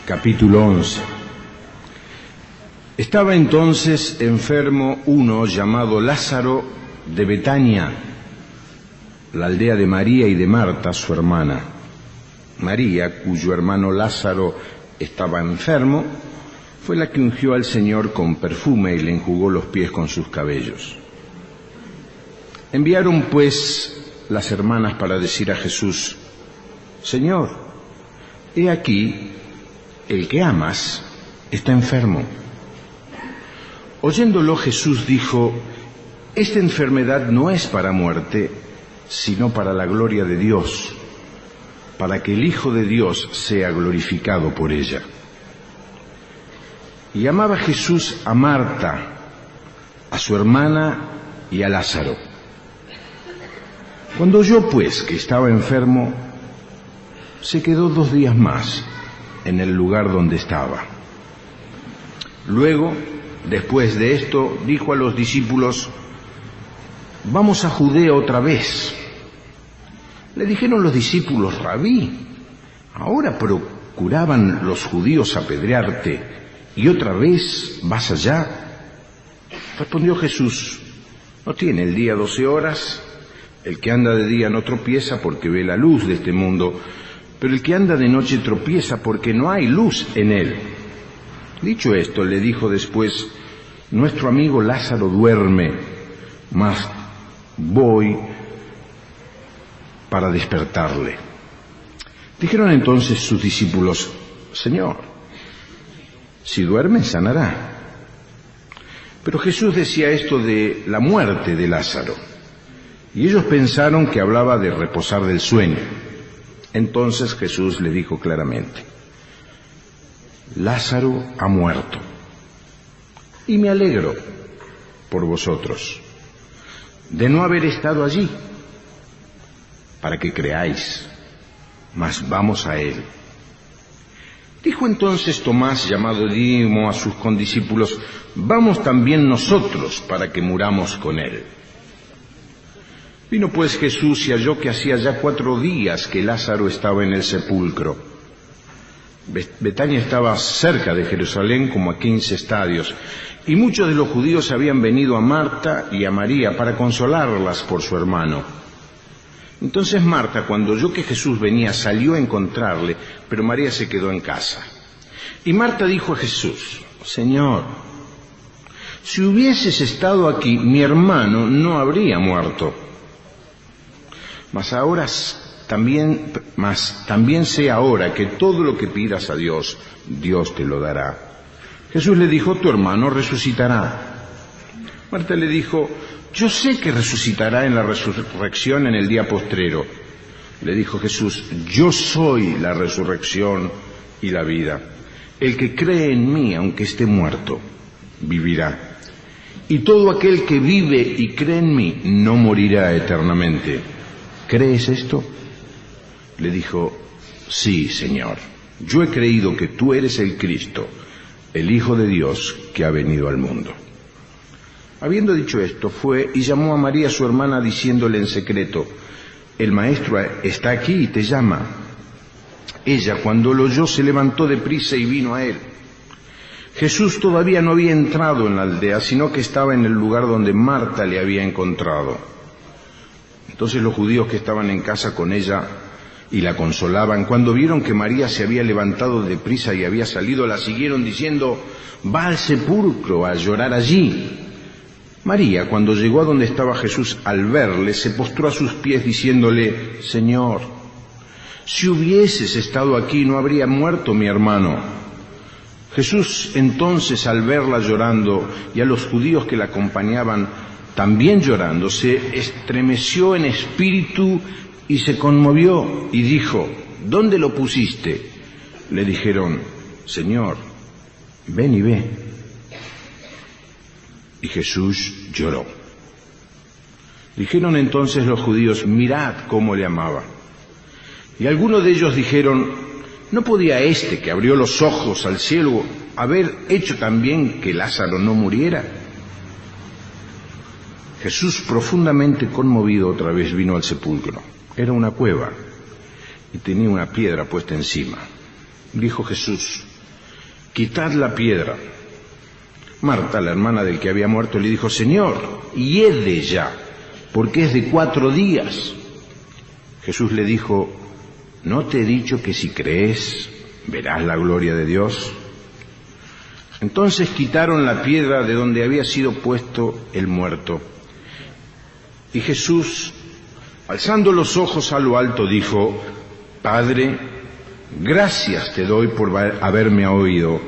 Capítulo 11. Estaba entonces enfermo uno llamado Lázaro de Betania, la aldea de María y de Marta, su hermana. María, cuyo hermano Lázaro estaba enfermo, fue la que ungió al Señor con perfume y le enjugó los pies con sus cabellos. Enviaron pues las hermanas para decir a Jesús: Señor, he aquí, el que amas está enfermo. Oyéndolo, Jesús dijo: esta enfermedad no es para muerte, sino para la gloria de Dios, para que el Hijo de Dios sea glorificado por ella. Y amaba Jesús a Marta, a su hermana y a Lázaro. Cuando oyó pues que estaba enfermo, se quedó 2 días más en el lugar donde estaba. Luego, después de esto, dijo a los discípulos: vamos a Judea otra vez. Le dijeron los discípulos: Rabí, ahora procuraban los judíos apedrearte, ¿y otra vez vas allá? Respondió Jesús: ¿no tiene el día 12 horas? El que anda de día no tropieza porque ve la luz de este mundo, pero el que anda de noche tropieza porque no hay luz en él. Dicho esto, le dijo después: nuestro amigo Lázaro duerme, mas voy para despertarle. Dijeron entonces sus discípulos: Señor, si duerme, sanará. Pero Jesús decía esto de la muerte de Lázaro, y ellos pensaron que hablaba de reposar del sueño. Entonces Jesús le dijo claramente: Lázaro ha muerto, y me alegro por vosotros de no haber estado allí, para que creáis, mas vamos a él. Dijo entonces Tomás, llamado Dídimo, a sus condiscípulos: vamos también nosotros para que muramos con él. Vino pues Jesús y halló que hacía ya 4 días que Lázaro estaba en el sepulcro. Betania estaba cerca de Jerusalén, como a 15 estadios, y muchos de los judíos habían venido a Marta y a María para consolarlas por su hermano. Entonces Marta, cuando oyó que Jesús venía, salió a encontrarle, pero María se quedó en casa. Y Marta dijo a Jesús: Señor, si hubieses estado aquí, mi hermano no habría muerto. Mas también sé ahora que todo lo que pidas a Dios, Dios te lo dará. Jesús le dijo: tu hermano resucitará. Marta le dijo: yo sé que resucitará en la resurrección en el día postrero. Le dijo Jesús: yo soy la resurrección y la vida. El que cree en mí, aunque esté muerto, vivirá. Y todo aquel que vive y cree en mí no morirá eternamente. ¿Crees esto? Le dijo: sí, Señor. Yo he creído que tú eres el Cristo, el Hijo de Dios que ha venido al mundo. Habiendo dicho esto, fue y llamó a María su hermana, diciéndole en secreto: el Maestro está aquí y te llama. Ella, cuando lo oyó, se levantó deprisa y vino a él. Jesús todavía no había entrado en la aldea, sino que estaba en el lugar donde Marta le había encontrado. Entonces los judíos que estaban en casa con ella y la consolaban, cuando vieron que María se había levantado deprisa y había salido, la siguieron diciendo: va al sepulcro a llorar allí. María, cuando llegó a donde estaba Jesús, al verle, se postró a sus pies diciéndole: Señor, si hubieses estado aquí, no habría muerto mi hermano. Jesús entonces, al verla llorando y a los judíos que la acompañaban también llorando, se estremeció en espíritu y se conmovió y dijo: ¿dónde lo pusiste? Le dijeron: Señor, ven y ve. Y Jesús lloró. Dijeron entonces los judíos: mirad cómo le amaba. Y algunos de ellos dijeron: ¿no podía este que abrió los ojos al cielo haber hecho también que Lázaro no muriera? Jesús, profundamente conmovido, otra vez vino al sepulcro. Era una cueva y tenía una piedra puesta encima. Dijo Jesús: quitad la piedra. Marta, la hermana del que había muerto, le dijo: Señor, hiede ya, porque es de 4 días. Jesús le dijo: ¿no te he dicho que si crees, verás la gloria de Dios? Entonces quitaron la piedra de donde había sido puesto el muerto. Y Jesús, alzando los ojos a lo alto, dijo: Padre, gracias te doy por haberme oído.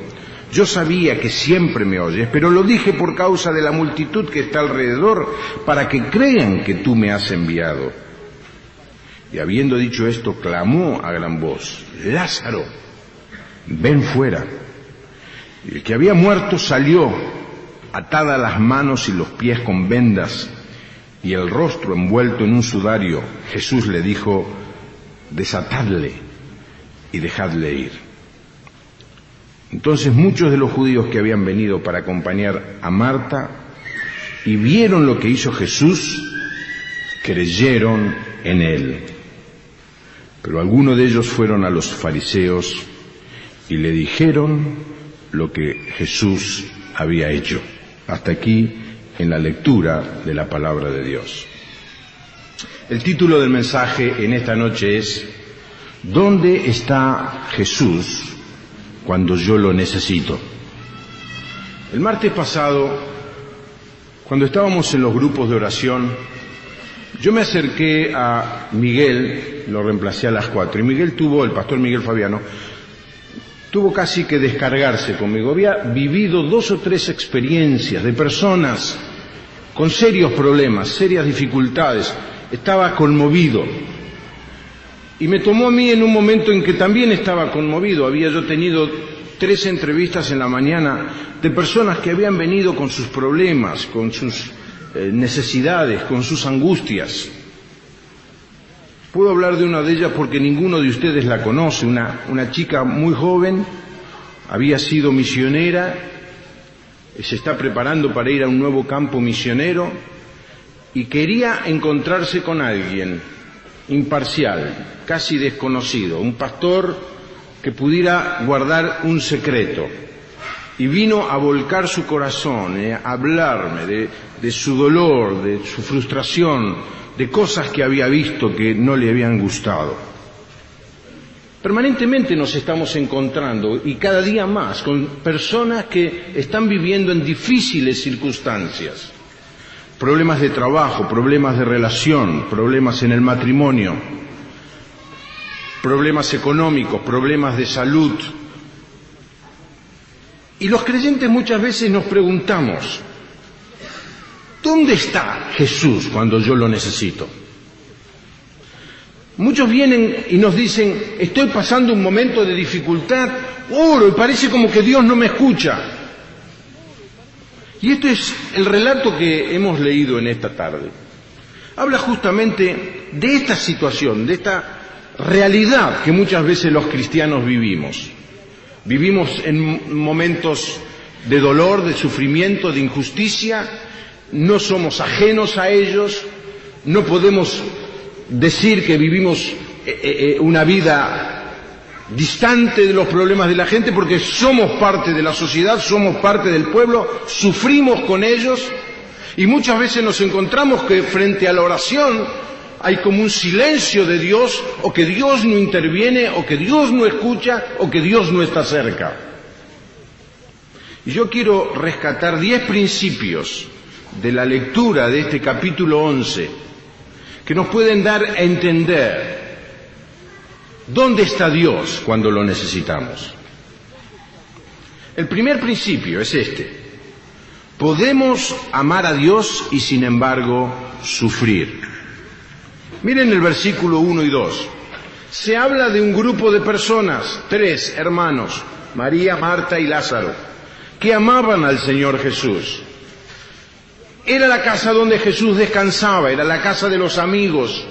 Yo sabía que siempre me oyes, pero lo dije por causa de la multitud que está alrededor, para que crean que tú me has enviado. Y habiendo dicho esto, clamó a gran voz: Lázaro, ven fuera. Y el que había muerto salió, atada las manos y los pies con vendas, y el rostro envuelto en un sudario. Jesús le dijo: desatadle y dejadle ir. Entonces muchos de los judíos que habían venido para acompañar a Marta y vieron lo que hizo Jesús, creyeron en él. Pero algunos de ellos fueron a los fariseos y le dijeron lo que Jesús había hecho. Hasta aquí en la lectura de la palabra de Dios. El título del mensaje en esta noche es: ¿dónde está Jesús cuando yo lo necesito? El martes pasado, cuando estábamos en los grupos de oración, yo me acerqué a Miguel, lo reemplacé a las 4, y el pastor Miguel Fabiano, tuvo casi que descargarse conmigo. Había vivido 2 o 3 experiencias de personas con serios problemas, serias dificultades. Estaba conmovido. Y me tomó a mí en un momento en que también estaba conmovido. Había yo tenido 3 entrevistas en la mañana de personas que habían venido con sus problemas, con sus necesidades, con sus angustias. Puedo hablar de una de ellas porque ninguno de ustedes la conoce, una chica muy joven, había sido misionera, se está preparando para ir a un nuevo campo misionero y quería encontrarse con alguien imparcial, casi desconocido, un pastor que pudiera guardar un secreto. Y vino a volcar su corazón, a hablarme de su dolor, de su frustración, de cosas que había visto que no le habían gustado. Permanentemente nos estamos encontrando, y cada día más, con personas que están viviendo en difíciles circunstancias. Problemas de trabajo, problemas de relación, problemas en el matrimonio, problemas económicos, problemas de salud. Y los creyentes muchas veces nos preguntamos: ¿dónde está Jesús cuando yo lo necesito? Muchos vienen y nos dicen: estoy pasando un momento de dificultad, oro y parece como que Dios no me escucha. Y esto es el relato que hemos leído en esta tarde. Habla justamente de esta situación, de esta realidad que muchas veces los cristianos vivimos. Vivimos en momentos de dolor, de sufrimiento, de injusticia. No somos ajenos a ellos, no podemos decir que vivimos una vida distante de los problemas de la gente, porque somos parte de la sociedad, somos parte del pueblo, sufrimos con ellos, y muchas veces nos encontramos que frente a la oración hay como un silencio de Dios, o que Dios no interviene, o que Dios no escucha, o que Dios no está cerca. Y yo quiero rescatar 10 principios de la lectura de este capítulo 11 que nos pueden dar a entender dónde está Dios cuando lo necesitamos. El primer principio es este: podemos amar a Dios y sin embargo sufrir. Miren el versículo 1 y 2. Se habla de un grupo de personas, 3 hermanos, María, Marta y Lázaro, que amaban al Señor Jesús. Era la casa donde Jesús descansaba, era la casa de los amigos,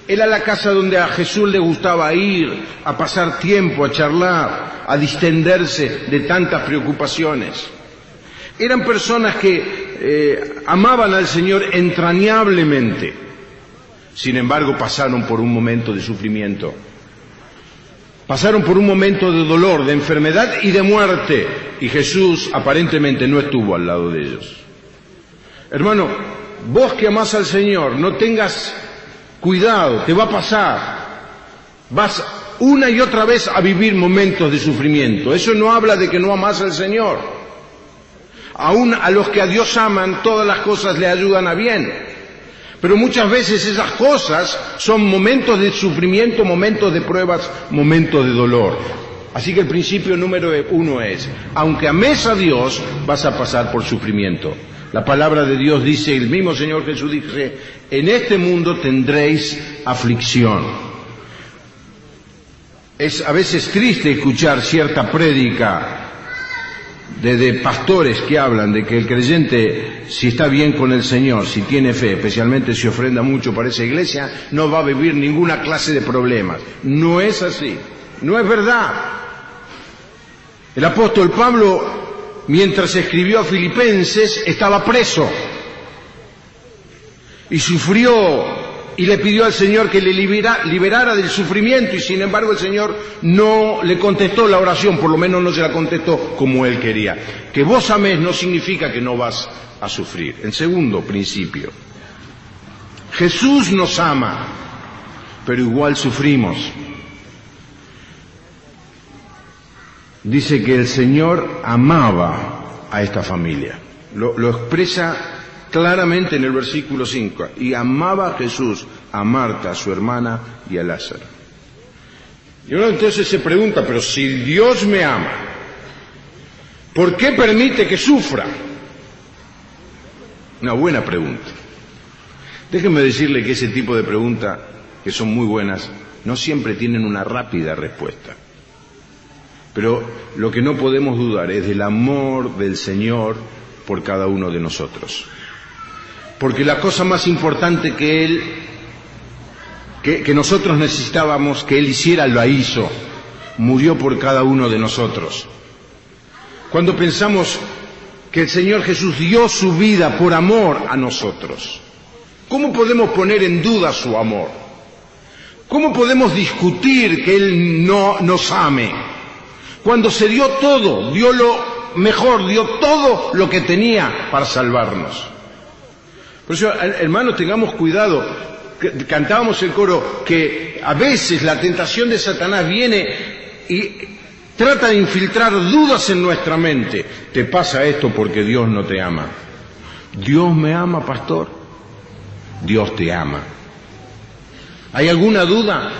era la casa donde a Jesús le gustaba ir, a pasar tiempo, a charlar, a distenderse de tantas preocupaciones. Eran personas que amaban al Señor entrañablemente. Sin embargo, pasaron por un momento de sufrimiento. Pasaron por un momento de dolor, de enfermedad y de muerte, y Jesús aparentemente no estuvo al lado de ellos. Hermano, vos que amás al Señor, no tengas cuidado, te va a pasar. Vas una y otra vez a vivir momentos de sufrimiento. Eso no habla de que no amás al Señor. Aún a los que a Dios aman, todas las cosas le ayudan a bien. Pero muchas veces esas cosas son momentos de sufrimiento, momentos de pruebas, momentos de dolor. Así que el principio número 1 es, aunque ames a Dios, vas a pasar por sufrimiento. La palabra de Dios dice, el mismo Señor Jesús dice, en este mundo tendréis aflicción. Es a veces triste escuchar cierta prédica de pastores que hablan de que el creyente, si está bien con el Señor, si tiene fe, especialmente si ofrenda mucho para esa iglesia, no va a vivir ninguna clase de problemas. No es así, no es verdad. El apóstol Pablo, mientras escribió a Filipenses, estaba preso y sufrió y le pidió al Señor que le liberara del sufrimiento, y sin embargo el Señor no le contestó la oración, por lo menos no se la contestó como él quería. Que vos ames no significa que no vas a sufrir. El segundo principio, Jesús nos ama, pero igual sufrimos. Dice que el Señor amaba a esta familia. Lo expresa claramente en el versículo 5, y amaba a Jesús, a Marta, a su hermana y a Lázaro. Y uno entonces se pregunta, pero si Dios me ama, ¿por qué permite que sufra? Una buena pregunta. Déjenme decirle que ese tipo de preguntas, que son muy buenas, no siempre tienen una rápida respuesta. Pero lo que no podemos dudar es del amor del Señor por cada uno de nosotros. Porque la cosa más importante que nosotros necesitábamos que Él hiciera, la hizo. Murió por cada uno de nosotros. Cuando pensamos que el Señor Jesús dio su vida por amor a nosotros, ¿cómo podemos poner en duda su amor? ¿Cómo podemos discutir que Él no nos ame? Cuando se dio todo, dio lo mejor, dio todo lo que tenía para salvarnos. Por eso, hermanos, tengamos cuidado. Cantábamos el coro que a veces la tentación de Satanás viene y trata de infiltrar dudas en nuestra mente. Te pasa esto porque Dios no te ama. ¿Dios me ama, pastor? Dios te ama. ¿Hay alguna duda?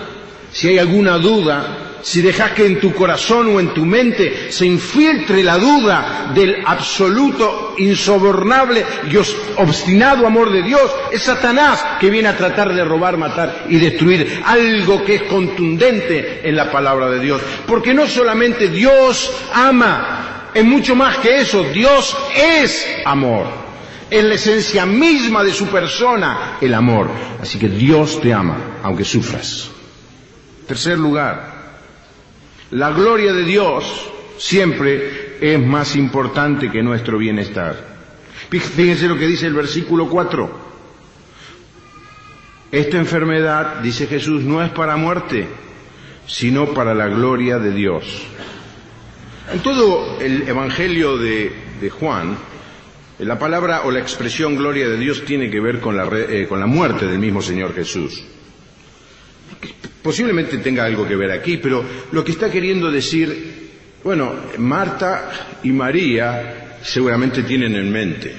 Si hay alguna duda, si dejas que en tu corazón o en tu mente se infiltre la duda del absoluto, insobornable y obstinado amor de Dios, es Satanás que viene a tratar de robar, matar y destruir algo que es contundente en la palabra de Dios. Porque no solamente Dios ama, es mucho más que eso. Dios es amor. Es la esencia misma de su persona, el amor. Así que Dios te ama, aunque sufras. Tercer lugar, la gloria de Dios siempre es más importante que nuestro bienestar. Fíjense lo que dice el versículo 4. Esta enfermedad, dice Jesús, no es para muerte, sino para la gloria de Dios. En todo el Evangelio de Juan, la palabra o la expresión gloria de Dios tiene que ver con la muerte del mismo Señor Jesús. Posiblemente tenga algo que ver aquí, pero lo que está queriendo decir, bueno, Marta y María seguramente tienen en mente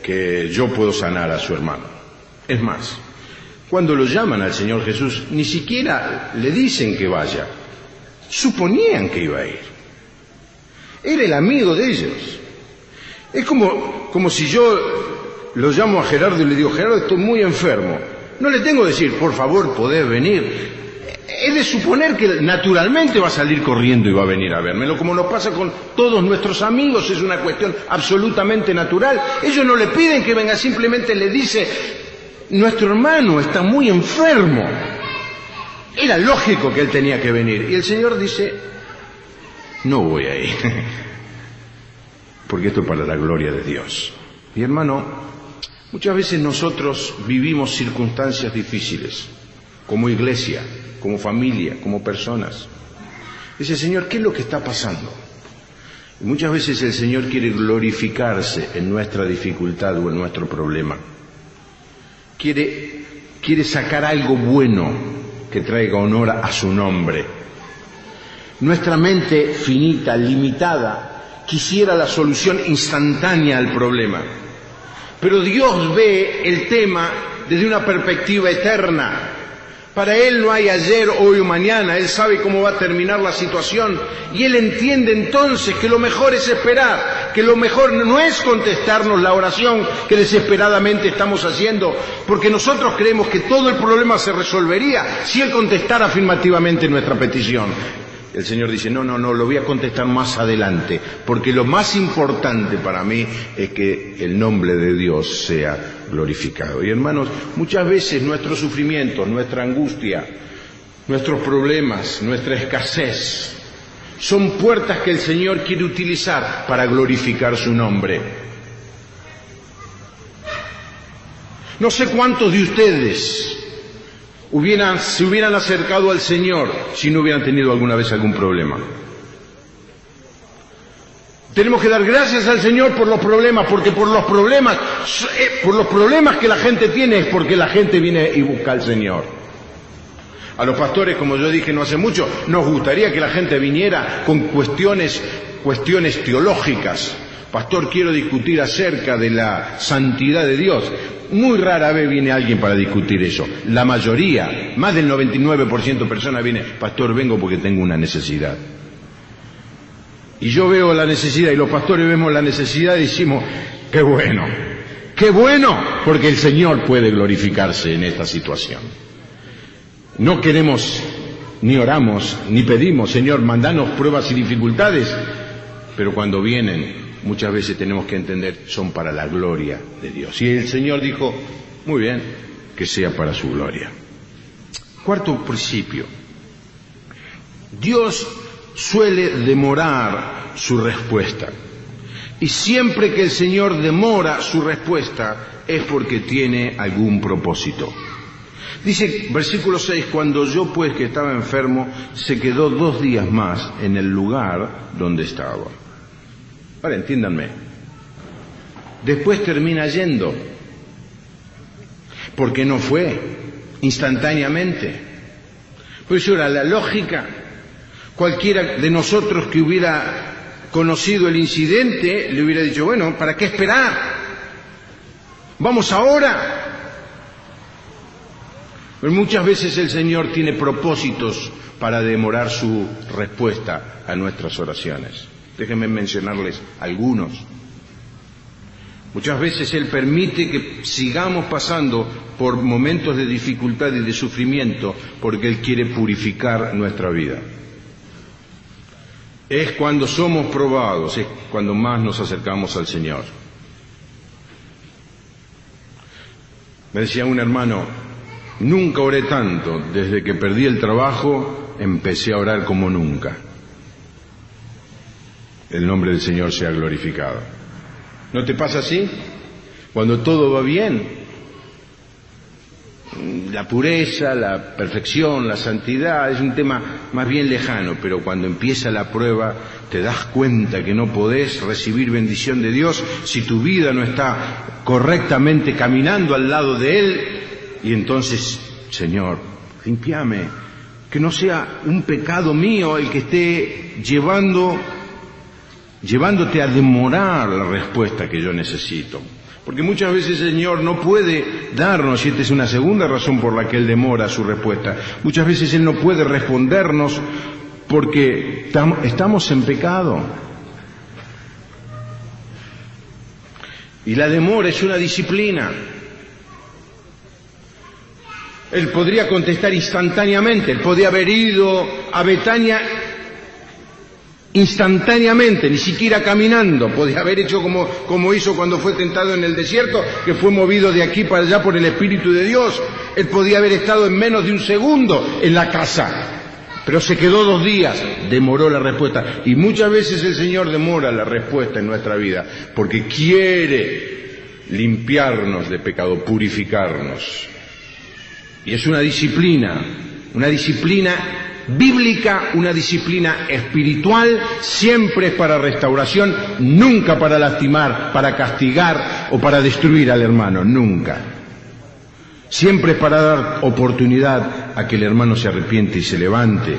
que yo puedo sanar a su hermano. Es más, cuando lo llaman al Señor Jesús, ni siquiera le dicen que vaya. Suponían que iba a ir. Era el amigo de ellos. Es como si yo lo llamo a Gerardo y le digo, Gerardo, estoy muy enfermo. No le tengo que decir, por favor, podés venir. Es de suponer que naturalmente va a salir corriendo y va a venir a vérmelo, como nos pasa con todos nuestros amigos, es una cuestión absolutamente natural. Ellos no le piden que venga, simplemente le dice, nuestro hermano está muy enfermo. Era lógico que él tenía que venir. Y el Señor dice, no voy a ir, porque esto es para la gloria de Dios. Y hermano, muchas veces nosotros vivimos circunstancias difíciles como iglesia. como familia, como personas. Dice, Señor, ¿qué es lo que está pasando? Y muchas veces el Señor quiere glorificarse en nuestra dificultad o en nuestro problema. Quiere sacar algo bueno que traiga honor a su nombre. Nuestra mente finita, limitada, quisiera la solución instantánea al problema. Pero Dios ve el tema desde una perspectiva eterna. Para Él no hay ayer, hoy o mañana. Él sabe cómo va a terminar la situación. Y Él entiende entonces que lo mejor es esperar. Que lo mejor no es contestarnos la oración que desesperadamente estamos haciendo. Porque nosotros creemos que todo el problema se resolvería si Él contestara afirmativamente nuestra petición. El Señor dice, no, lo voy a contestar más adelante, porque lo más importante para mí es que el nombre de Dios sea glorificado. Y hermanos, muchas veces nuestros sufrimientos, nuestra angustia, nuestros problemas, nuestra escasez, son puertas que el Señor quiere utilizar para glorificar su nombre. No sé cuántos de ustedes se hubieran acercado al Señor si no hubieran tenido alguna vez algún problema. Tenemos que dar gracias al Señor por los problemas, porque por los problemas que la gente tiene es porque la gente viene y busca al Señor. A los pastores, como yo dije no hace mucho, nos gustaría que la gente viniera con cuestiones teológicas. Pastor, quiero discutir acerca de la santidad de Dios. Muy rara vez viene alguien para discutir eso. La mayoría, más del 99% de personas viene, pastor, vengo porque tengo una necesidad. Y yo veo la necesidad y los pastores vemos la necesidad y decimos, qué bueno, porque el Señor puede glorificarse en esta situación. No queremos, ni oramos, ni pedimos, Señor, mandanos pruebas y dificultades, pero cuando vienen, muchas veces tenemos que entender, son para la gloria de Dios. Y el Señor dijo, muy bien, que sea para su gloria. Cuarto principio. Dios suele demorar su respuesta. Y siempre que el Señor demora su respuesta es porque tiene algún propósito. Dice, versículo 6, cuando yo pues que estaba enfermo, se quedó 2 días más en el lugar donde estaba. Ahora entiéndanme, después termina yendo, porque no fue instantáneamente. Por eso era la lógica. Cualquiera de nosotros que hubiera conocido el incidente le hubiera dicho, bueno, ¿para qué esperar? Vamos ahora. Pero muchas veces el Señor tiene propósitos para demorar su respuesta a nuestras oraciones. Déjenme mencionarles algunos. Muchas veces Él permite que sigamos pasando por momentos de dificultad y de sufrimiento porque Él quiere purificar nuestra vida. Es cuando somos probados, es cuando más nos acercamos al Señor. Me decía un hermano, nunca oré tanto, desde que perdí el trabajo empecé a orar como nunca. El nombre del Señor sea glorificado. ¿No te pasa así? Cuando todo va bien, la pureza, la perfección, la santidad es un tema más bien lejano, pero cuando empieza la prueba te das cuenta que no podés recibir bendición de Dios si tu vida no está correctamente caminando al lado de Él, y entonces, Señor, limpiame, que no sea un pecado mío el que esté llevándote a demorar la respuesta que yo necesito. Porque muchas veces el Señor no puede darnos, y esta es una segunda razón por la que Él demora su respuesta, muchas veces Él no puede respondernos porque estamos en pecado. Y la demora es una disciplina. Él podría contestar instantáneamente, Él podía haber ido a Betania instantáneamente, ni siquiera caminando, podía haber hecho como hizo cuando fue tentado en el desierto, que fue movido de aquí para allá por el Espíritu de Dios. Él podía haber estado en menos de un segundo en la casa, pero se quedó 2 días, demoró la respuesta. Y muchas veces el Señor demora la respuesta en nuestra vida, porque quiere limpiarnos de pecado, purificarnos. Y es una disciplina Una disciplina bíblica, una disciplina espiritual, siempre es para restauración, nunca para lastimar, para castigar o para destruir al hermano, nunca. Siempre es para dar oportunidad a que el hermano se arrepiente y se levante.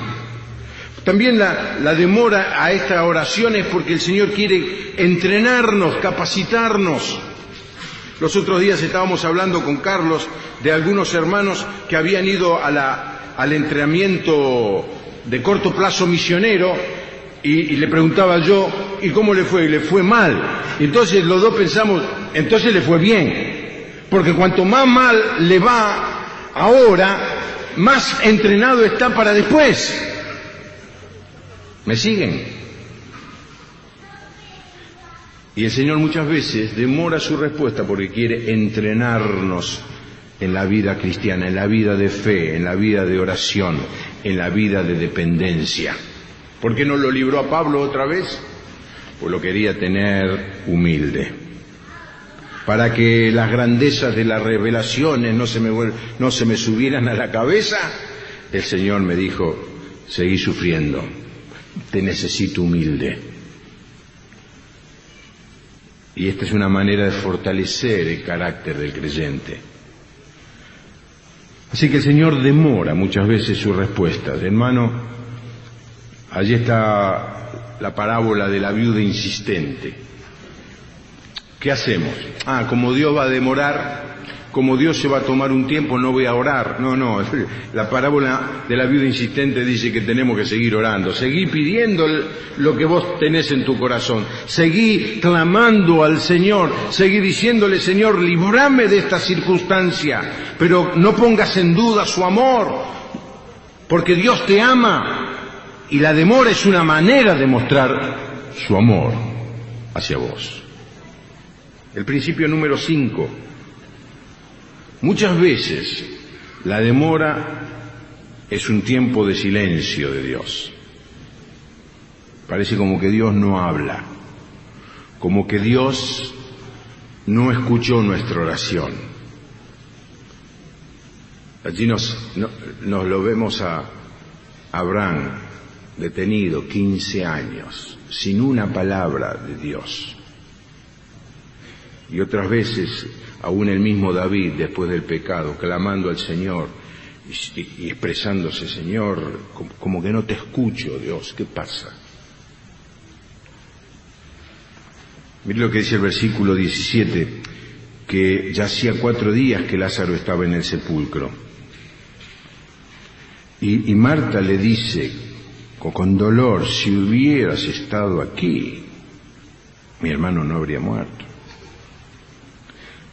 También la demora a esta oración es porque el Señor quiere entrenarnos, capacitarnos. Los otros días estábamos hablando con Carlos de algunos hermanos que habían ido al entrenamiento de corto plazo misionero y le preguntaba yo, ¿y cómo le fue? Y le fue mal. Y entonces los dos pensamos, entonces le fue bien. Porque cuanto más mal le va ahora, más entrenado está para después. ¿Me siguen? Y el Señor muchas veces demora su respuesta porque quiere entrenarnos en la vida cristiana, en la vida de fe, en la vida de oración, en la vida de dependencia. ¿Por qué no lo libró a Pablo otra vez? Pues lo quería tener humilde, para que las grandezas de las revelaciones no se me subieran a la cabeza. El Señor me dijo, seguí sufriendo, te necesito humilde. Y esta es una manera de fortalecer el carácter del creyente. Así que el Señor demora muchas veces sus respuestas. Hermano, allí está la parábola de la viuda insistente. ¿Qué hacemos? Como Dios va a demorar, como Dios se va a tomar un tiempo, no voy a orar. No, la parábola de la viuda insistente dice que tenemos que seguir orando. Seguí pidiendo lo que vos tenés en tu corazón. Seguí clamando al Señor. Seguí diciéndole, Señor, líbrame de esta circunstancia. Pero no pongas en duda su amor, porque Dios te ama. Y la demora es una manera de mostrar su amor hacia vos. El principio número 5. Muchas veces la demora es un tiempo de silencio de Dios. Parece como que Dios no habla, como que Dios no escuchó nuestra oración. Allí nos lo vemos a Abraham detenido 15 años, sin una palabra de Dios. Y otras veces, aún el mismo David, después del pecado, clamando al Señor y expresándose, Señor, como que no te escucho, Dios, ¿qué pasa? Mire lo que dice el versículo 17, que ya hacía 4 días que Lázaro estaba en el sepulcro. Y Marta le dice, con dolor, si hubieras estado aquí, mi hermano no habría muerto.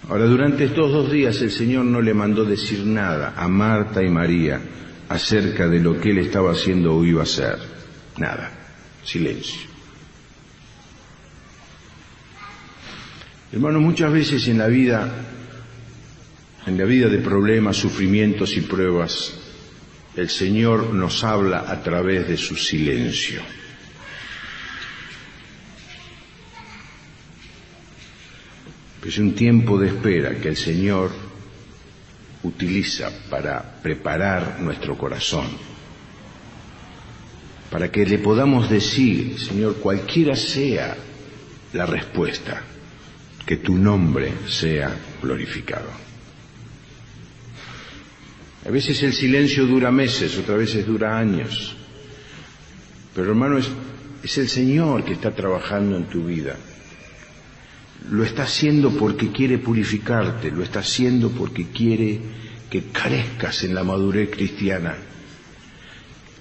Ahora, durante estos 2 días el Señor no le mandó decir nada a Marta y María acerca de lo que Él estaba haciendo o iba a hacer. Nada. Silencio. Hermanos, muchas veces en la vida de problemas, sufrimientos y pruebas, el Señor nos habla a través de su silencio. Es un tiempo de espera que el Señor utiliza para preparar nuestro corazón, para que le podamos decir, Señor, cualquiera sea la respuesta, que tu nombre sea glorificado. A veces el silencio dura meses, otras veces dura años, pero hermano, es el Señor que está trabajando en tu vida. Lo está haciendo porque quiere purificarte, lo está haciendo porque quiere que crezcas en la madurez cristiana.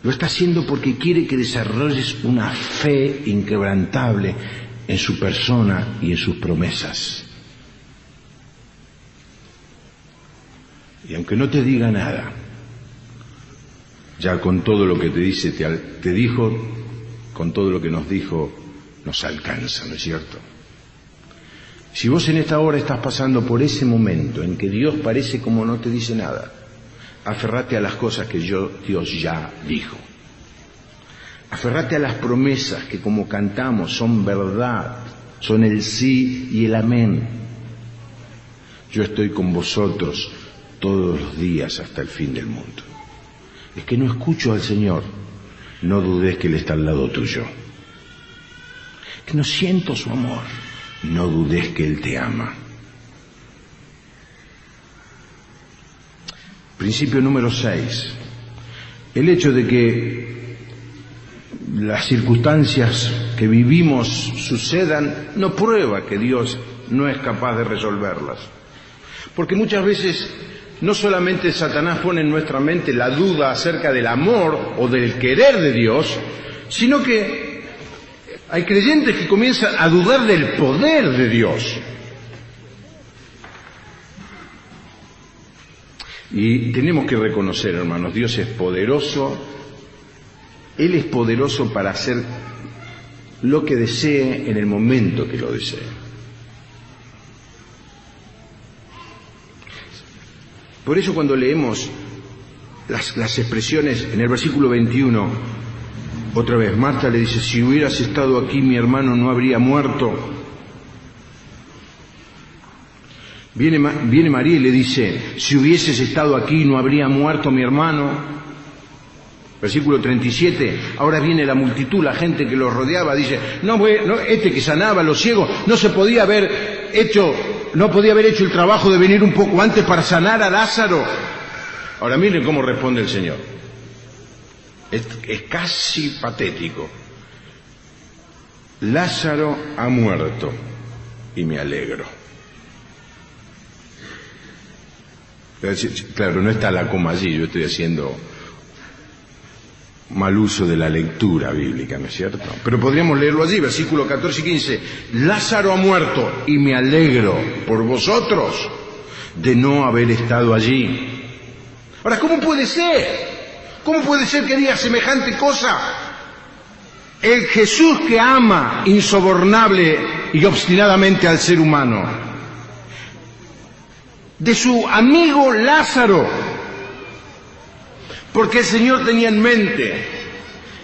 Lo está haciendo porque quiere que desarrolles una fe inquebrantable en su persona y en sus promesas. Y aunque no te diga nada, ya con todo lo que te dice, te dijo, con todo lo que nos dijo, nos alcanza, ¿no es cierto? Si vos en esta hora estás pasando por ese momento en que Dios parece como no te dice nada, aferrate a las cosas que Dios ya dijo. Aferrate a las promesas que, como cantamos, son verdad, son el sí y el amén. Yo estoy con vosotros todos los días hasta el fin del mundo. es que no escucho al Señor, no dudes que Él está al lado tuyo. Que no siento su amor, no dudes que Él te ama. Principio número 6. El hecho de que las circunstancias que vivimos sucedan no prueba que Dios no es capaz de resolverlas. Porque muchas veces no solamente Satanás pone en nuestra mente la duda acerca del amor o del querer de Dios, sino que hay creyentes que comienzan a dudar del poder de Dios. Y tenemos que reconocer, hermanos, Dios es poderoso. Él es poderoso para hacer lo que desee en el momento que lo desee. Por eso cuando leemos las expresiones en el versículo 21, otra vez Marta le dice, si hubieras estado aquí mi hermano no habría muerto. Viene María y le dice, si hubieses estado aquí no habría muerto mi hermano. Versículo 37, ahora viene la multitud, la gente que los rodeaba, dice, no, este que sanaba a los ciegos no podía haber hecho el trabajo de venir un poco antes para sanar a Lázaro. Ahora miren cómo responde el Señor. Es casi patético. Lázaro ha muerto y me alegro. Claro, no está la coma allí, yo estoy haciendo mal uso de la lectura bíblica, ¿no es cierto? Pero podríamos leerlo allí, versículo 14 y 15. Lázaro ha muerto y me alegro por vosotros de no haber estado allí. Ahora, ¿cómo puede ser? ¿Cómo puede ser que diga semejante cosa? El Jesús que ama insobornable y obstinadamente al ser humano, de su amigo Lázaro, porque el Señor tenía en mente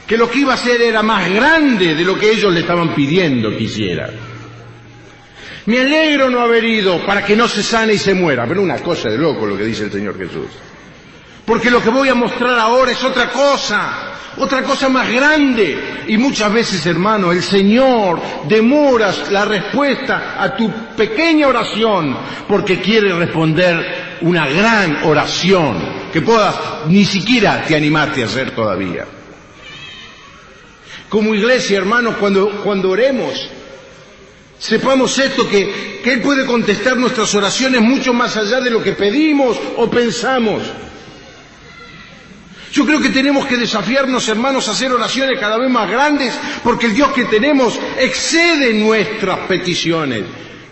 que lo que iba a hacer era más grande de lo que ellos le estaban pidiendo que hiciera. Me alegro no haber ido para que no se sane y se muera, pero una cosa de loco lo que dice el Señor Jesús. Porque lo que voy a mostrar ahora es otra cosa más grande. Y muchas veces, hermano, el Señor demora la respuesta a tu pequeña oración porque quiere responder una gran oración que puedas ni siquiera te animarte a hacer todavía. Como iglesia, hermanos, cuando oremos, sepamos esto, que Él puede contestar nuestras oraciones mucho más allá de lo que pedimos o pensamos. Yo creo que tenemos que desafiarnos, hermanos, a hacer oraciones cada vez más grandes, porque el Dios que tenemos excede nuestras peticiones.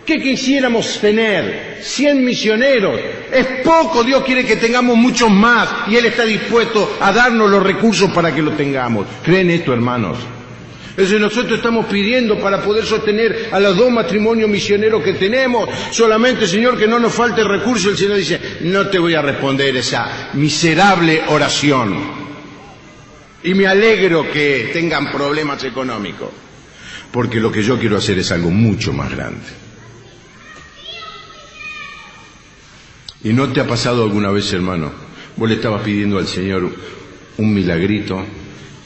¿Qué quisiéramos tener? 100 misioneros. Es poco, Dios quiere que tengamos muchos más, y Él está dispuesto a darnos los recursos para que lo tengamos. ¿Creen esto, hermanos? Entonces nosotros estamos pidiendo para poder sostener a los 2 matrimonios misioneros que tenemos, solamente, Señor, que no nos falte recursos. El Señor dice, no te voy a responder esa miserable oración. Y me alegro que tengan problemas económicos, porque lo que yo quiero hacer es algo mucho más grande. ¿Y no te ha pasado alguna vez, hermano? Vos le estabas pidiendo al Señor un milagrito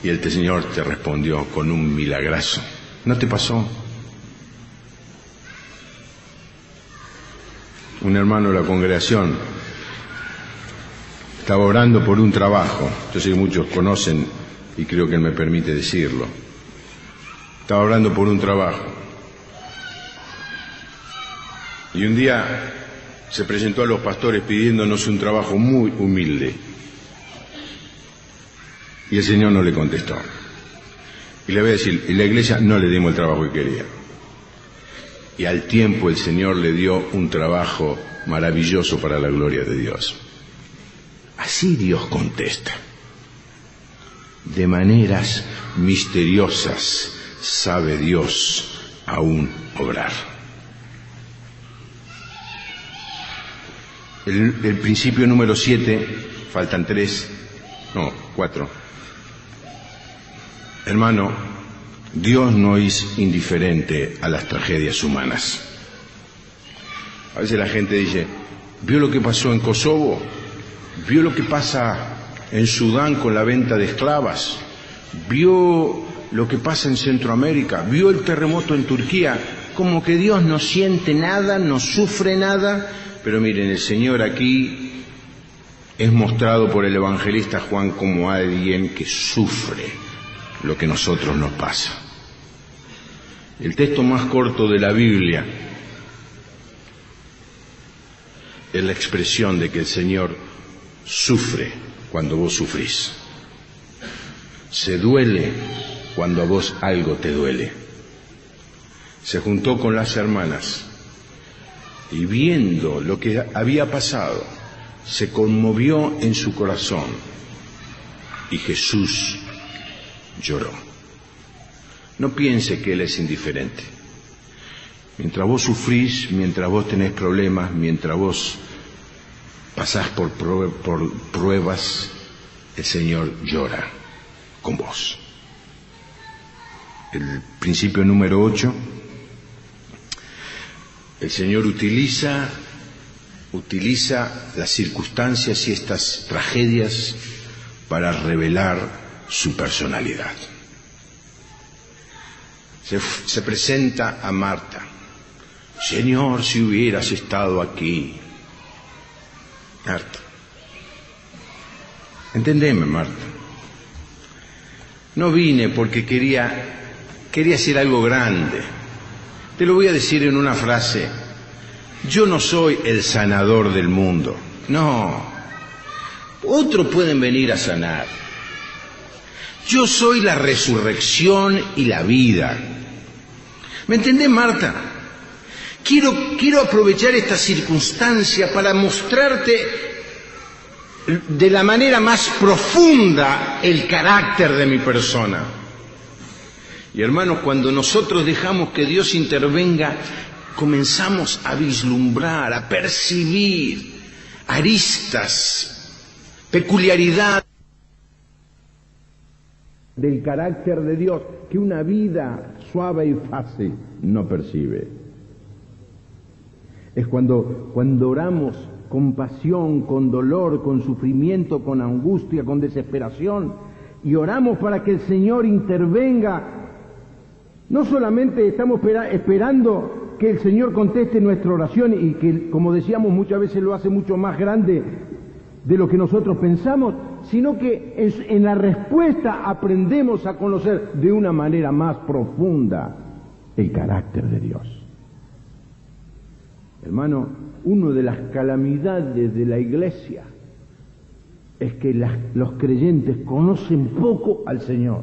y el Señor te respondió con un milagrazo. ¿No te pasó? Un hermano de la congregación estaba orando por un trabajo. Yo sé que muchos conocen y creo que él me permite decirlo. Estaba orando por un trabajo. Y un día se presentó a los pastores pidiéndonos un trabajo muy humilde. Y el Señor no le contestó. Y le voy a decir, y la iglesia no le dimos el trabajo que quería. Y al tiempo el Señor le dio un trabajo maravilloso para la gloria de Dios. Así Dios contesta. De maneras misteriosas sabe Dios aún obrar. El principio número 7, faltan 4. Hermano, Dios no es indiferente a las tragedias humanas. A veces la gente dice, ¿vio lo que pasó en Kosovo? ¿Vio lo que pasa en Sudán con la venta de esclavas, vio lo que pasa en Centroamérica, vio el terremoto en Turquía, como que Dios no siente nada, no sufre nada, pero miren, el Señor aquí es mostrado por el evangelista Juan como alguien que sufre lo que a nosotros nos pasa. El texto más corto de la Biblia es la expresión de que el Señor sufre cuando vos sufrís. Se duele cuando a vos algo te duele. Se juntó con las hermanas y viendo lo que había pasado, se conmovió en su corazón y Jesús lloró. No piense que Él es indiferente. Mientras vos sufrís, mientras vos tenés problemas, mientras vos pasás por pruebas, el Señor llora con vos. El principio número 8, el Señor utiliza las circunstancias y estas tragedias para revelar su personalidad. Se presenta a Marta: Señor, si hubieras estado aquí. Marta, entendeme, Marta, no vine porque quería hacer algo grande. Te lo voy a decir en una frase: yo no soy el sanador del mundo, no, otros pueden venir a sanar. Yo soy la resurrección y la vida. ¿Me entendés, Marta? Quiero aprovechar esta circunstancia para mostrarte de la manera más profunda el carácter de mi persona. Y hermanos, cuando nosotros dejamos que Dios intervenga, comenzamos a vislumbrar, a percibir aristas, peculiaridades del carácter de Dios que una vida suave y fácil no percibe. Es cuando oramos con pasión, con dolor, con sufrimiento, con angustia, con desesperación, y oramos para que el Señor intervenga. No solamente estamos esperando que el Señor conteste nuestra oración y que, como decíamos, muchas veces lo hace mucho más grande de lo que nosotros pensamos, sino que en la respuesta aprendemos a conocer de una manera más profunda el carácter de Dios. Hermano, una de las calamidades de la iglesia es que los creyentes conocen poco al Señor.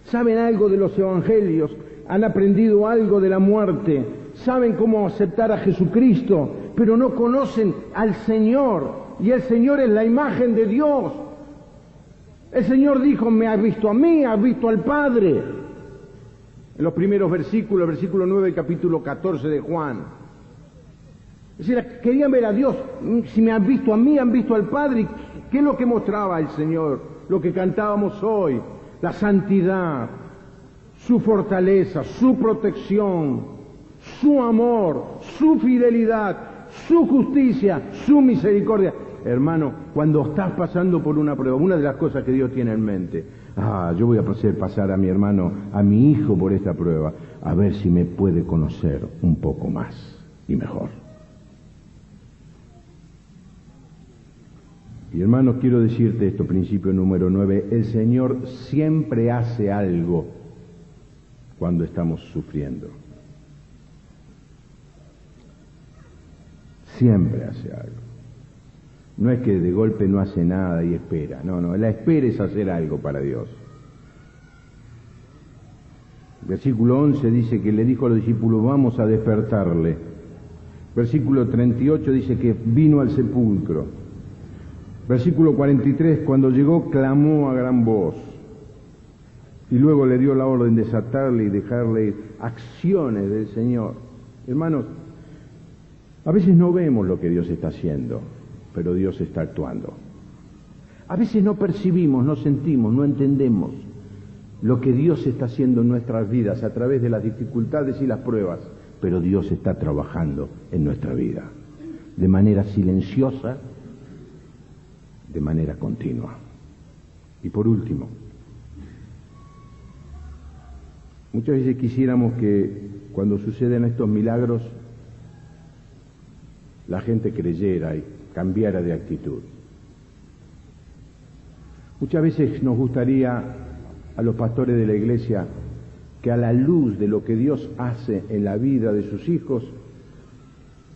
Saben algo de los evangelios, han aprendido algo de la muerte, saben cómo aceptar a Jesucristo, pero no conocen al Señor. Y el Señor es la imagen de Dios. El Señor dijo: me has visto a mí, has visto al Padre. En los primeros versículos, el versículo 9 del capítulo 14 de Juan. Es decir, querían ver a Dios. Si me han visto a mí, han visto al Padre. ¿Qué es lo que mostraba el Señor? Lo que cantábamos hoy: la santidad, su fortaleza, su protección, su amor, su fidelidad, su justicia, su misericordia. Hermano, cuando estás pasando por una prueba, una de las cosas que Dios tiene en mente: yo voy a hacer pasar a mi hermano, a mi hijo por esta prueba, a ver si me puede conocer un poco más y mejor. Y hermanos, quiero decirte esto, principio número 9, el Señor siempre hace algo cuando estamos sufriendo. Siempre hace algo. No es que de golpe no hace nada y espera. No, la espera es hacer algo para Dios. Versículo 11 dice que le dijo a los discípulos: vamos a despertarle. Versículo 38 dice que vino al sepulcro. Versículo 43, cuando llegó clamó a gran voz. Y luego le dio la orden de desatarle y dejarle ir. Acciones del Señor. Hermanos, a veces no vemos lo que Dios está haciendo, pero Dios está actuando. A veces no percibimos, no sentimos, no entendemos lo que Dios está haciendo en nuestras vidas a través de las dificultades y las pruebas, pero Dios está trabajando en nuestra vida de manera silenciosa, de manera continua. Y por último, muchas veces quisiéramos que cuando suceden estos milagros la gente creyera y cambiara de actitud. Muchas veces nos gustaría a los pastores de la iglesia que a la luz de lo que Dios hace en la vida de sus hijos,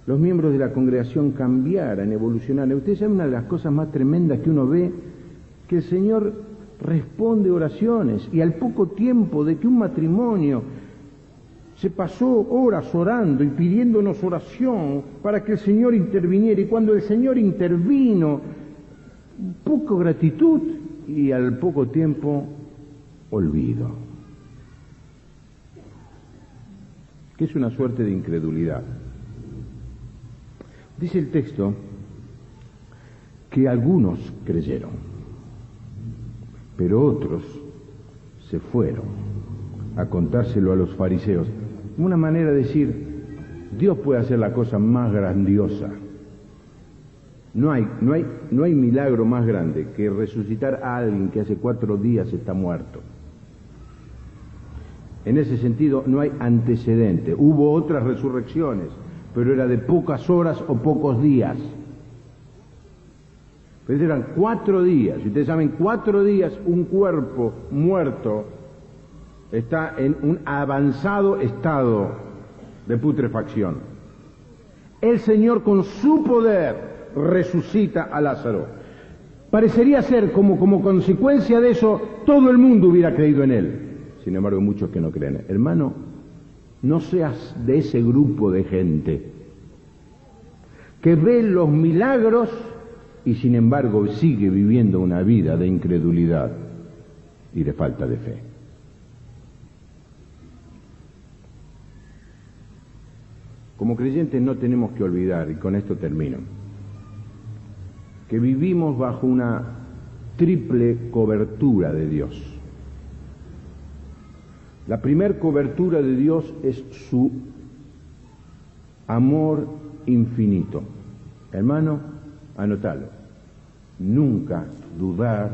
los miembros de la congregación cambiaran, evolucionaran. Ustedes saben, una de las cosas más tremendas que uno ve, que el Señor responde oraciones, y al poco tiempo de que un matrimonio se pasó horas orando y pidiéndonos oración para que el Señor interviniera, y cuando el Señor intervino, poco gratitud y al poco tiempo olvido, que es una suerte de incredulidad. Dice el texto que algunos creyeron, pero otros se fueron a contárselo a los fariseos. Una manera de decir, Dios puede hacer la cosa más grandiosa. No hay milagro más grande que resucitar a alguien que hace 4 días está muerto. En ese sentido no hay antecedente. Hubo otras resurrecciones, pero era de pocas horas o pocos días. Pues eran 4 días. Y ustedes saben, 4 días un cuerpo muerto está en un avanzado estado de putrefacción. El Señor con su poder resucita a Lázaro. Parecería ser como consecuencia de eso todo el mundo hubiera creído en él. Sin embargo, hay muchos que no creen. Hermano, no seas de ese grupo de gente que ve los milagros y sin embargo sigue viviendo una vida de incredulidad y de falta de fe. Como creyentes no tenemos que olvidar, y con esto termino, que vivimos bajo una triple cobertura de Dios. La primer cobertura de Dios es su amor infinito. Hermano, anótalo. Nunca dudar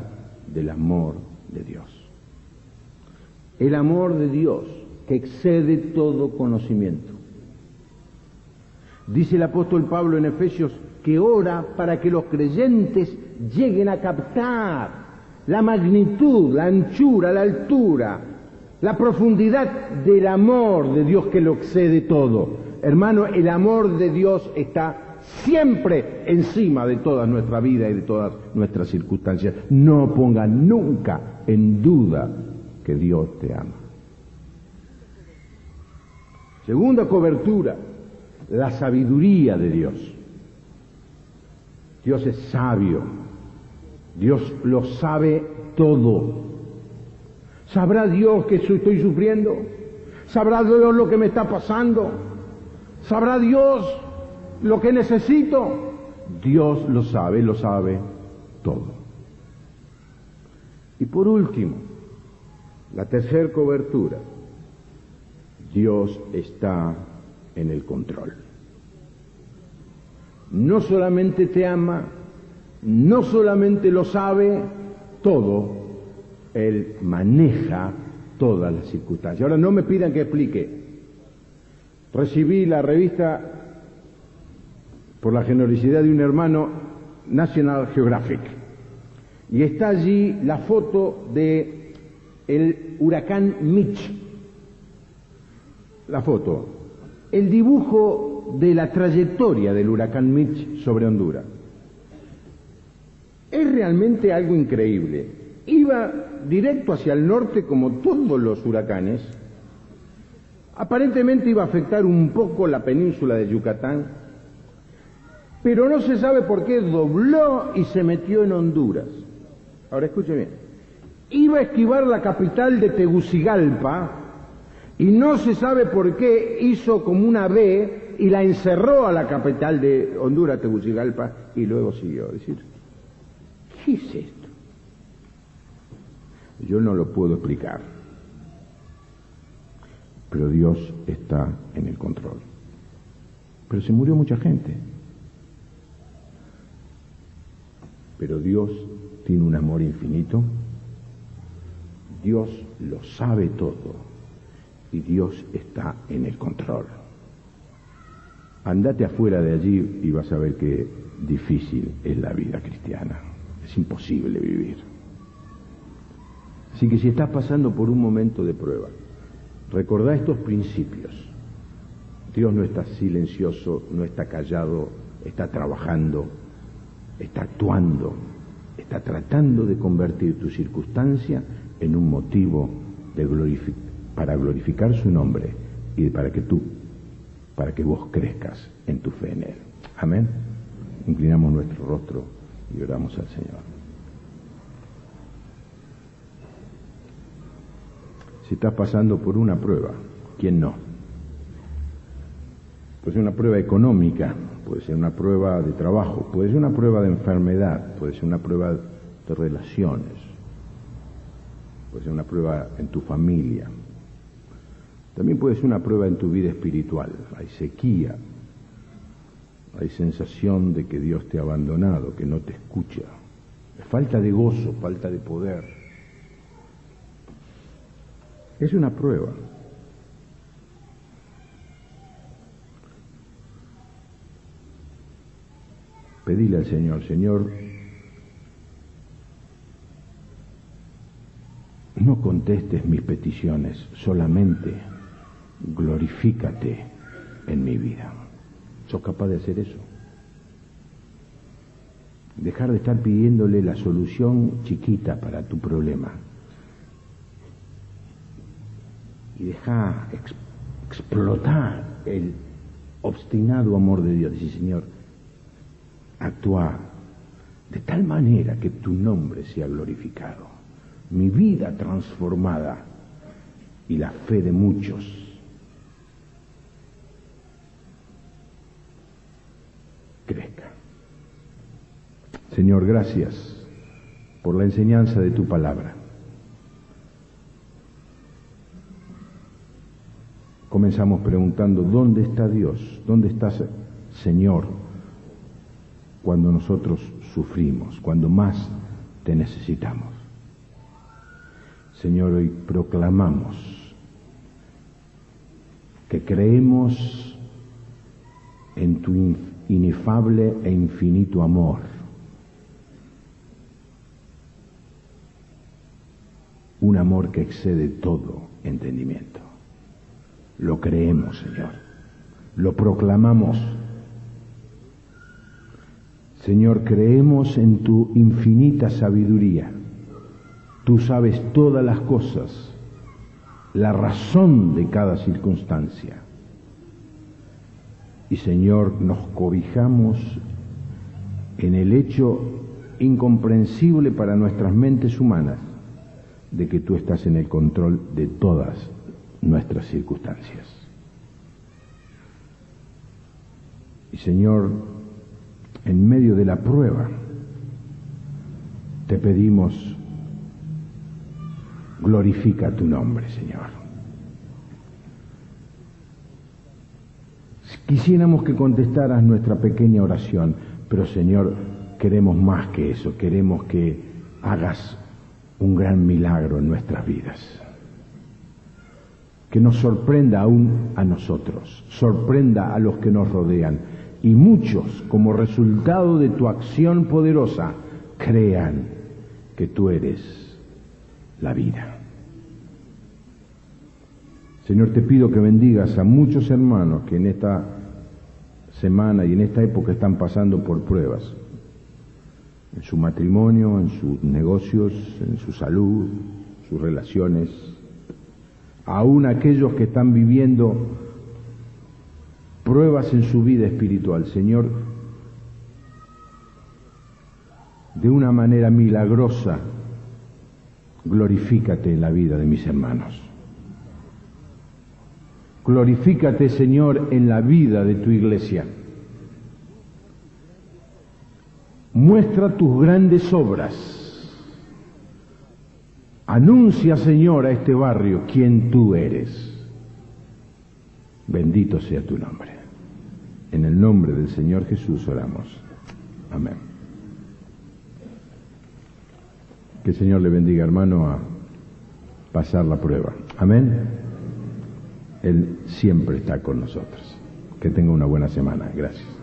del amor de Dios. El amor de Dios que excede todo conocimiento. Dice el apóstol Pablo en Efesios que ora para que los creyentes lleguen a captar la magnitud, la anchura, la altura, la profundidad del amor de Dios que lo excede todo. Hermano, el amor de Dios está siempre encima de toda nuestra vida y de todas nuestras circunstancias. No ponga nunca en duda que Dios te ama. Segunda cobertura, la sabiduría de Dios. Dios es sabio. Dios lo sabe todo. ¿Sabrá Dios que estoy sufriendo? ¿Sabrá Dios lo que me está pasando? ¿Sabrá Dios lo que necesito? Dios lo sabe todo. Y por último, la tercera cobertura, Dios está en el control. No solamente te ama, no solamente lo sabe todo, Él maneja todas las circunstancias. Ahora no me pidan que explique. Recibí la revista, por la generosidad de un hermano, National Geographic, y está allí la foto de el huracán Mitch. La foto, el dibujo de la trayectoria del huracán Mitch sobre Honduras. Es realmente algo increíble. Iba directo hacia el norte como todos los huracanes. Aparentemente iba a afectar un poco la península de Yucatán, pero no se sabe por qué dobló y se metió en Honduras. Ahora escuche bien. Iba a esquivar la capital de Tegucigalpa y no se sabe por qué hizo como una V y la encerró a la capital de Honduras, Tegucigalpa, y luego siguió. Es decir, ¿qué es esto? Yo no lo puedo explicar, pero Dios está en el control. Pero se murió mucha gente. Pero Dios tiene un amor infinito. Dios lo sabe todo y Dios está en el control. Andate afuera de allí y vas a ver qué difícil es la vida cristiana. Es imposible vivir. Así que si estás pasando por un momento de prueba, recordá estos principios. Dios no está silencioso, no está callado, está trabajando, está actuando, está tratando de convertir tu circunstancia en un motivo para glorificar su nombre y para que vos crezcas en tu fe en Él. Amén. Inclinamos nuestro rostro y oramos al Señor. Si estás pasando por una prueba, ¿quién no? Puede ser una prueba económica, puede ser una prueba de trabajo, puede ser una prueba de enfermedad, puede ser una prueba de relaciones, puede ser una prueba en tu familia. También puede ser una prueba en tu vida espiritual. Hay sequía, hay sensación de que Dios te ha abandonado, que no te escucha. Falta de gozo, falta de poder. Es una prueba. Pedile al Señor, Señor, no contestes mis peticiones, solamente glorifícate en mi vida. ¿Sos capaz de hacer eso? Dejar de estar pidiéndole la solución chiquita para tu problema. Y dejar explotar el obstinado amor de Dios. Dice, Señor, actúa de tal manera que tu nombre sea glorificado, mi vida transformada y la fe de muchos crezca. Señor, gracias por la enseñanza de tu palabra. Comenzamos preguntando, ¿dónde está Dios? ¿Dónde estás, Señor, cuando nosotros sufrimos, cuando más te necesitamos? Señor, hoy proclamamos que creemos en tu inefable e infinito amor. Un amor que excede todo entendimiento. Lo creemos, Señor. Lo proclamamos. Señor, creemos en tu infinita sabiduría. Tú sabes todas las cosas, la razón de cada circunstancia. Y Señor, nos cobijamos en el hecho incomprensible para nuestras mentes humanas de que tú estás en el control de todas nuestras circunstancias. Y Señor, en medio de la prueba, te pedimos, glorifica tu nombre, Señor. Quisiéramos que contestaras nuestra pequeña oración, pero Señor, queremos más que eso, queremos que hagas un gran milagro en nuestras vidas. Que nos sorprenda aún a nosotros, sorprenda a los que nos rodean, y muchos, como resultado de tu acción poderosa, crean que tú eres la vida. Señor, te pido que bendigas a muchos hermanos que en esta semana y en esta época están pasando por pruebas, en su matrimonio, en sus negocios, en su salud, sus relaciones, aún aquellos que están viviendo pruebas en su vida espiritual. Señor, de una manera milagrosa, glorifícate en la vida de mis hermanos. Glorifícate, Señor, en la vida de tu iglesia. Muestra tus grandes obras. Anuncia, Señor, a este barrio quién tú eres. Bendito sea tu nombre. En el nombre del Señor Jesús oramos. Amén. Que el Señor le bendiga, hermano, a pasar la prueba. Amén. Él siempre está con nosotros. Que tenga una buena semana. Gracias.